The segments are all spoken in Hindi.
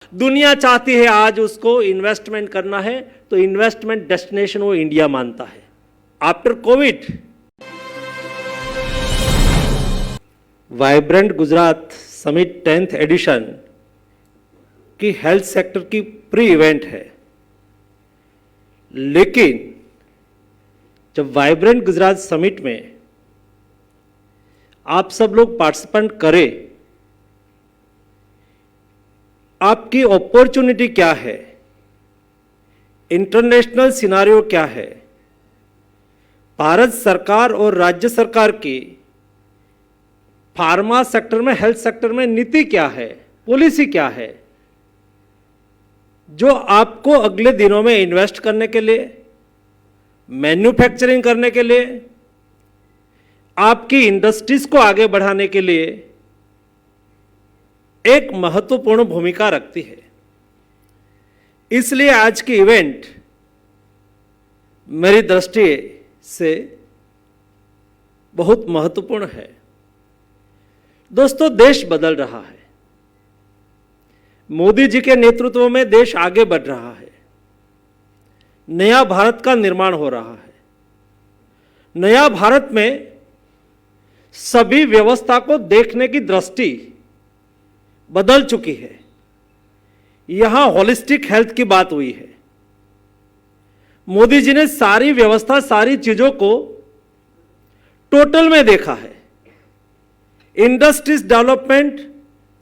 दुनिया चाहती है आज उसको इन्वेस्टमेंट करना है, तो इन्वेस्टमेंट डेस्टिनेशन वो इंडिया मानता है। After Covid vibrant Gujarat summit 10th edition की हेल्थ सेक्टर की प्री इवेंट है, लेकिन जब वाइब्रेंट गुजरात समिट में आप सब लोग पार्टिसिपेंट करें, आपकी अपॉर्चुनिटी क्या है, इंटरनेशनल सिनारियो क्या है, भारत सरकार और राज्य सरकार की फार्मा सेक्टर में, हेल्थ सेक्टर में नीति क्या है, पॉलिसी क्या है, जो आपको अगले दिनों में इन्वेस्ट करने के लिए, मैन्युफैक्चरिंग करने के लिए, आपकी इंडस्ट्रीज को आगे बढ़ाने के लिए एक महत्वपूर्ण भूमिका रखती है। इसलिए आज की इवेंट मेरी दृष्टि से बहुत महत्वपूर्ण है। दोस्तों, देश बदल रहा है, मोदी जी के नेतृत्व में देश आगे बढ़ रहा है, नया भारत का निर्माण हो रहा है। नया भारत में सभी व्यवस्था को देखने की दृष्टि बदल चुकी है। यहां होलिस्टिक हेल्थ की बात हुई है। मोदी जी ने सारी व्यवस्था, सारी चीजों को टोटल में देखा है। इंडस्ट्रीज डेवलपमेंट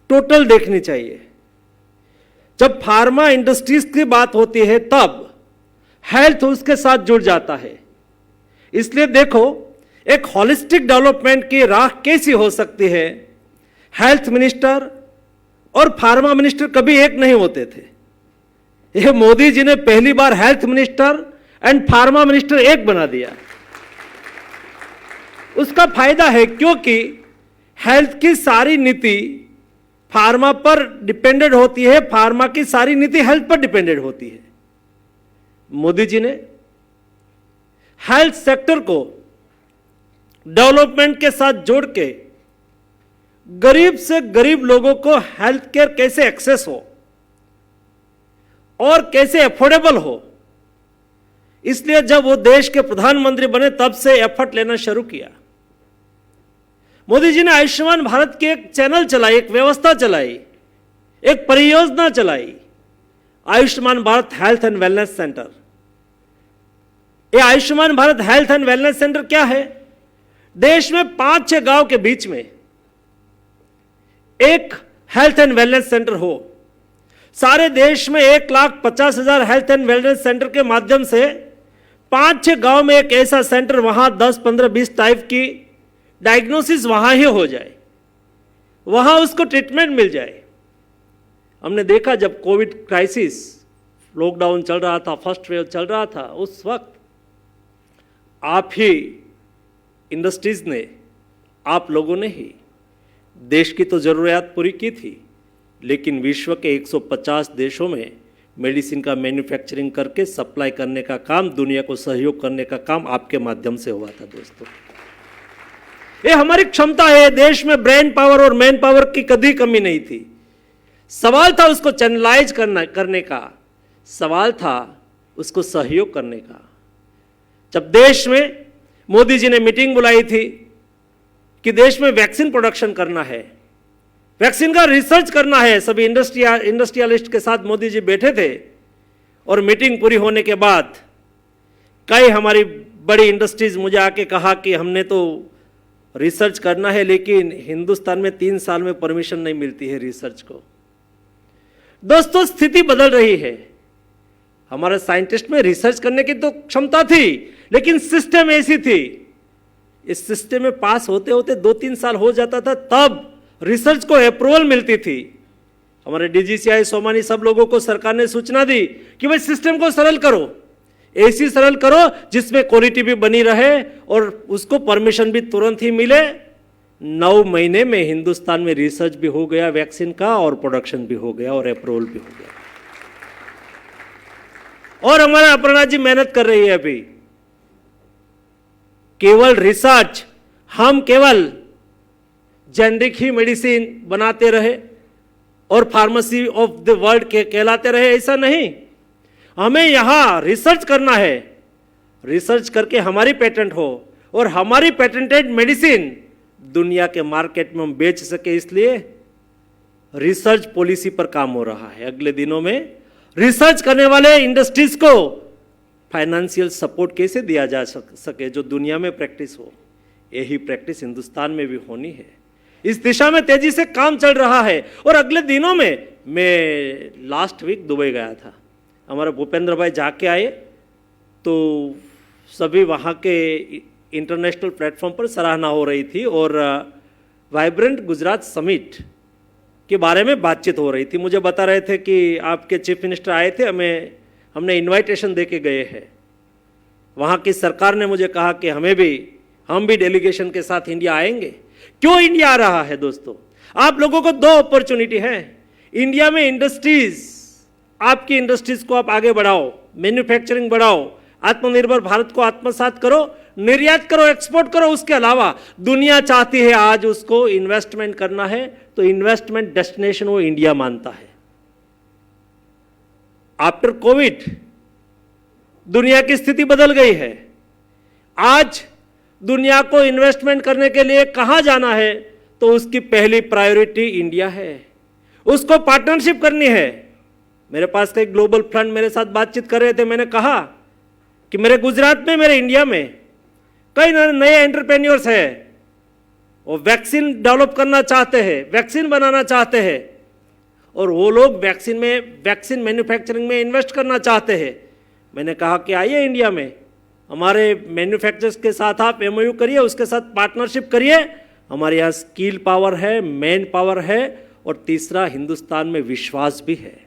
टोटल देखनी चाहिए। जब फार्मा इंडस्ट्रीज की बात होती है तब हेल्थ उसके साथ जुड़ जाता है। इसलिए देखो, एक होलिस्टिक डेवलपमेंट की राह कैसी हो सकती है। हेल्थ मिनिस्टर और फार्मा मिनिस्टर कभी एक नहीं होते थे। यह मोदी जी ने पहली बार health minister and pharma minister एक बना दिया। उसका फायदा है क्योंकि हेल्थ की सारी नीति फार्मा पर डिपेंडेंट होती है, फार्मा की सारी नीति हेल्थ पर डिपेंडेंट होती है। मोदी जी ने हेल्थ सेक्टर को डेवलपमेंट के साथ जोड़ के गरीब से गरीब लोगों को हेल्थ केयर कैसे एक्सेस हो और कैसे अफोर्डेबल हो, इसलिए जब वो देश के प्रधानमंत्री बने तब से एफर्ट लेना शुरू किया। मोदी जी ने आयुष्मान भारत की एक चैनल चलाई, एक व्यवस्था चलाई, एक परियोजना चलाई, Ayushman Bharat health and wellness centre. ये Ayushman Bharat health and wellness centre क्या है? देश में 5-6 गांव के बीच में एक हेल्थ एंड वेलनेस सेंटर हो। सारे देश में 1,50,000 हेल्थ एंड वेलनेस सेंटर के माध्यम से 5-6 गांव में एक ऐसा सेंटर, वहां 10, 15, 20 टाइप की डायग्नोसिस वहां ही हो जाए, वहां उसको ट्रीटमेंट मिल जाए। हमने देखा जब कोविड क्राइसिस, लॉकडाउन चल रहा था, फर्स्ट वेव चल रहा था, उस वक्त आप ही इंडस्ट्रीज ने, आप लोगों ने ही देश की तो जरूरियात पूरी की थी, लेकिन विश्व के 150 देशों में मेडिसिन का मैन्युफैक्चरिंग करके सप्लाई करने का काम, दुनिया को सहयोग करने का काम आपके माध्यम से हुआ था। दोस्तों, ये हमारी क्षमता है। देश में ब्रेन पावर और मैन पावर की कभी कमी नहीं थी। सवाल था उसको चैनलाइज करने का, सवाल था उसको सहयोग करने का। जब देश में मोदी जी ने मीटिंग बुलाई थी कि देश में वैक्सीन प्रोडक्शन करना है, वैक्सीन का रिसर्च करना है, सभी इंडस्ट्रियलिस्ट के साथ मोदी जी बैठे थे और मीटिंग पूरी होने के बाद कई हमारी बड़ी इंडस्ट्रीज मुझे आके कहा कि हमने तो रिसर्च करना है, लेकिन हिंदुस्तान में 3 साल में परमिशन नहीं मिलती है रिसर्च को। दोस्तों, स्थिति बदल रही है। हमारे साइंटिस्ट में रिसर्च करने की तो क्षमता थी, लेकिन सिस्टम ऐसी थी, इस सिस्टम में पास होते होते 2-3 साल हो जाता था, तब रिसर्च को अप्रूवल मिलती थी। हमारे डीजीसीआई सोमानी सब लोगों को सरकार ने सूचना दी कि भाई सिस्टम को सरल करो, ऐसी सरल करो जिसमें क्वालिटी भी बनी रहे और उसको परमिशन भी तुरंत ही मिले। 9 महीने में हिंदुस्तान में रिसर्च भी हो गया वैक्सीन का, और प्रोडक्शन भी हो गया, और अप्रूवल भी हो गया। और हमारा अपर्णा जी मेहनत कर रही है अभी। केवल रिसर्च, हम केवल जेनरिक ही मेडिसिन बनाते रहे, और फार्मेसी ऑफ द वर्ल्ड के कहलाते रहे, ऐसा नहीं। हमें यहाँ रिसर्च करना है, रिसर्च करके हमारी पेटेंट हो और हमारी पेटेंटेड मेडिसिन दुनिया के मार्केट में हम बेच सके, इसलिए रिसर्च पॉलिसी पर काम हो रहा है। अगले दिनों में रिसर्च करने वाले इंडस्ट्रीज को फाइनेंशियल सपोर्ट कैसे दिया जा सके जो दुनिया में प्रैक्टिस हो, यही प्रैक्टिस हिंदुस्तान में भी होनी है। इस दिशा में तेजी से काम चल रहा है। और अगले दिनों में, मैं लास्ट वीक दुबई गया था, हमारे भूपेंद्र भाई जाके आए तो सभी वहाँ के इंटरनेशनल प्लेटफॉर्म पर सराहना हो रही थी और वाइब्रेंट गुजरात समिट के बारे में बातचीत हो रही थी। मुझे बता रहे थे कि आपके चीफ मिनिस्टर आए थे, हमने इनवाइटेशन दे के गए हैं। वहाँ की सरकार ने मुझे कहा कि हम भी डेलीगेशन के साथ इंडिया आएंगे। क्यों इंडिया आ रहा है दोस्तों? आप लोगों को दो अपॉर्चुनिटी है इंडिया में। इंडस्ट्रीज, आपकी इंडस्ट्रीज को आप आगे बढ़ाओ, मैन्युफैक्चरिंग बढ़ाओ, आत्मनिर्भर भारत को आत्मसात करो, निर्यात करो, एक्सपोर्ट करो। उसके अलावा दुनिया चाहती है आज उसको इन्वेस्टमेंट करना है, तो इन्वेस्टमेंट डेस्टिनेशन वो इंडिया मानता है। आफ्टर कोविड दुनिया की स्थिति बदल गई है। आज दुनिया को इन्वेस्टमेंट करने के लिए कहां जाना है, तो उसकी पहली प्रायोरिटी इंडिया है। उसको पार्टनरशिप करनी है। मेरे पास कई ग्लोबल फंड मेरे साथ बातचीत कर रहे थे। मैंने कहा कि मेरे गुजरात में, मेरे इंडिया में कई नए एंटरप्रेन्योर्स हैं, वो वैक्सीन डेवलप करना चाहते हैं, वैक्सीन बनाना चाहते हैं, और वो लोग वैक्सीन मैन्युफैक्चरिंग में इन्वेस्ट करना चाहते हैं। मैंने कहा कि आइए इंडिया में, हमारे मैन्युफैक्चरर्स के साथ आप एमओयू करिए, उसके साथ पार्टनरशिप करिए। हमारे यहाँ स्किल पावर है, मैन पावर है, और तीसरा हिंदुस्तान में विश्वास भी है।